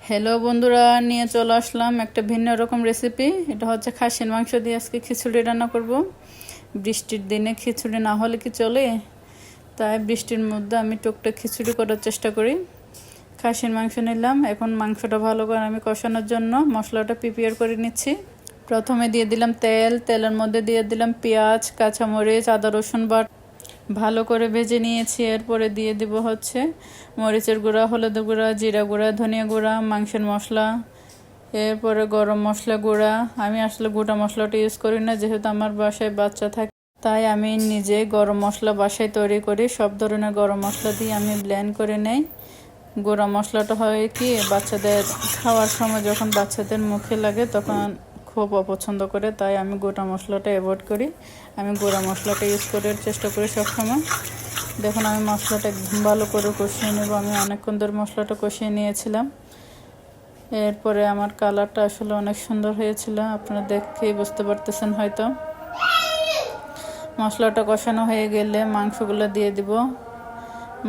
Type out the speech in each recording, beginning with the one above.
Hello বন্ধুরা, নিয়ে চলে আসলাম একটা ভিন্ন রকম রেসিপি। এটা হচ্ছে খাসির মাংস দিয়ে আজকে খিচুড়ি রান্না করব। বৃষ্টির দিনে খিচুড়ি না হলে কি চলে? তাই বৃষ্টির মধ্যে আমি টুকটাক খিচুড়ি করার চেষ্টা করি। খাসির মাংস নিলাম, এখন মাংসটা ভালো করে আমি কষানোর জন্য মশলাটা প্রিপেয়ার করে নিচ্ছি। প্রথমে দিয়ে দিলাম তেলের মধ্যে দিয়ে দিলাম পেঁয়াজ, কাঁচামরিচ, আদা রসুন বাটা ভালো করে ভেজে নিয়েছি। এরপরে দিয়ে দিব হচ্ছে মরিচের গুঁড়া, হলুদ গুঁড়া, জিরা গুঁড়া, ধনিয়া গুঁড়া, মাংসের মশলা, এরপরে গরম মশলা গুঁড়া। আমি আসলে গোটা মশলাটা ইউজ করি না, যেহেতু আমার বাসায় বাচ্চা থাকে, তাই আমি নিজে গরম মশলা বাসায় তৈরি করি। সব ধরনের গরম মশলা দিয়ে আমি ব্লেন্ড করে নেই। গুঁড়া মশলাটা হয় কি, বাচ্চাদের খাওয়ার সময় যখন বাচ্চাদের মুখে লাগে তখন খুব অপছন্দ করে, তাই আমি গোটা মশলাটা অ্যাভয়েড করি। আমি গুঁড়া মশলাটা ইউজ করার চেষ্টা করি সবসময়। দেখুন আমি মশলাটা ভালো করে কষিয়ে নেব। আমি অনেকক্ষণ ধরে মশলাটা কষিয়ে নিয়েছিলাম। এরপরে আমার কালারটা আসলে অনেক সুন্দর হয়েছিল, আপনারা দেখেই বুঝতে পারতেছেন হয়তো। মশলাটা কষানো হয়ে গেলে মাংসগুলো দিয়ে দিব।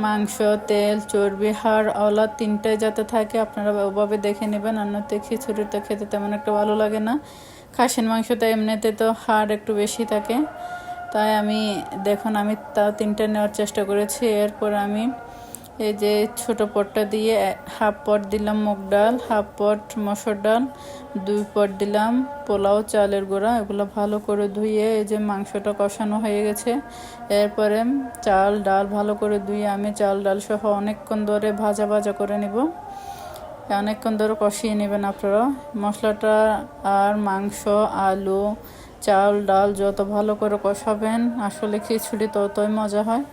মাংস, তেল, চর্বি, হাড়, আওলা তিনটাই যাতে থাকে আপনারা ওভাবে দেখে নেবেন, অন্যতে খিচুড়িটা খেতে তেমন একটা ভালো লাগে না। খাসির মাংসটা এমনিতে তো হাড় একটু বেশি থাকে, তাই আমি তাও তিনটা নেওয়ার চেষ্টা করেছি। এরপর আমি এই যে ছোট পটটা দিয়ে হাফ পট দিলাম মুগ ডাল, হাফ পট মসুর ডাল, 2 পট দিলাম পোলাও চালের গুঁড়া। এগুলো ভালো করে ধুয়ে এই যে মাংসটা কষানো হয়ে গেছে। এরপরে চাল ডাল ভালো করে ধুয়ে আমি চাল ডাল সহ অনেকক্ষণ ধরে ভাজা করে নিব। অনেকক্ষণ ধরে কষিয়ে নেবেন আপনারা মশলাটা। আর মাংস, আলু, চাল ডাল যত ভালো করে কষাবেন আসলে খিচুড়ি ততই মজা হয়।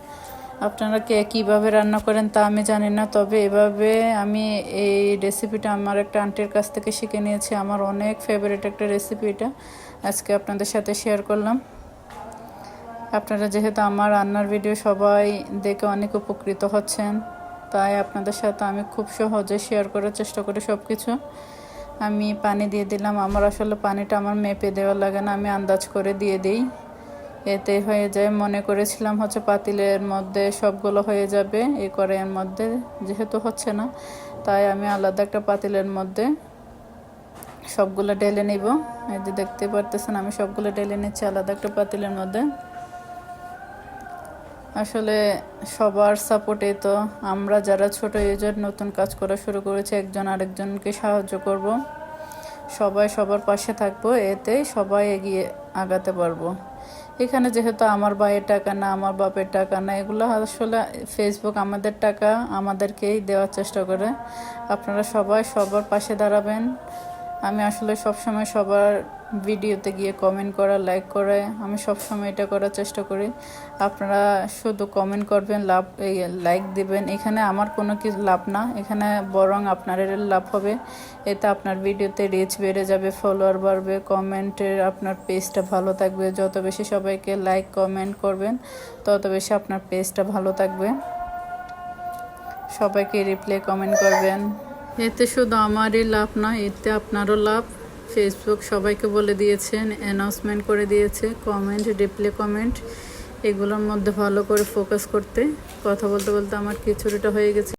আপনারা কে কীভাবে রান্না করেন তা আমি জানি না, তবে এভাবে আমি এই রেসিপিটা আমার একটা আন্টির কাছ থেকে শিখে নিয়েছি। আমার অনেক ফেভারিট একটা রেসিপি, এটা আজকে আপনাদের সাথে শেয়ার করলাম। আপনারা যেহেতু আমার রান্নার ভিডিও সবাই দেখে অনেক উপকৃত হচ্ছেন, তাই আপনাদের সাথে আমি খুব সহজে শেয়ার করার চেষ্টা করি সব কিছু। আমি পানি দিয়ে দিলাম। আমার আসলে পানিটা আমার মেপে দেওয়া লাগে না, আমি আন্দাজ করে দিয়ে দিই, এতে হয়ে যায়। মনে করেছিলাম হচ্ছে পাতিলের মধ্যে সবগুলো হয়ে যাবে, এই কড়াইয়ের মধ্যে যেহেতু হচ্ছে না, তাই আমি আলাদা একটা পাতিলের মধ্যে সবগুলো ঢেলে নিব। এই যে দেখতে পারতেছেন আমি সবগুলো ঢেলে নিচ্ছি আলাদা একটা পাতিলের মধ্যে। আসলে সবার সাপোর্টে তো আমরা যারা ছোট এজের নতুন কাজ করা শুরু করেছি, একজন আরেকজনকে সাহায্য করব, সবাই সবার পাশে থাকবো, এতে সবাই এগিয়ে আগাতে পারবো। এখানে যেহেতু আমার ভাইয়ের টাকা না, আমার বাপের টাকা না, এগুলো আসলে ফেসবুক আমাদের টাকা আমাদেরকেই দেওয়ার চেষ্টা করে। আপনারা সবাই সবার পাশে দাঁড়াবেন। আমি আসলে সবসময় সবার ভিডিওতে গিয়ে কমেন্ট করা, লাইক করে, আমি সবসময় এটা করার চেষ্টা করি। আপনারা শুধু কমেন্ট করবেন, লাইক দিবেন, এখানে আমার কোনো কিছু লাভ না, এখানে বরং আপনাদের লাভ হবে। এতে আপনার ভিডিওতে রিচ বেড়ে যাবে, ফলোয়ার বাড়বে, কমেন্টের আপনার পেজটা ভালো থাকবে। যত বেশি সবাইকে লাইক কমেন্ট করবেন তত বেশি আপনার পেজটা ভালো থাকবে। সবাইকে রিপ্লাই কমেন্ট করবেন, এতে শুধু আমারই লাভ না, এতে আপনারও লাভ। ফেসবুক সবাইকে বলে দিয়েছেন, অ্যানাউন্সমেন্ট করে দিয়েছে কমেন্ট, রিপ্লাই কমেন্ট, এগুলোর মধ্যে ভালো করে ফোকাস করতে। কথা বলতে বলতে আমার খিচুড়িটা হয়ে গেছে।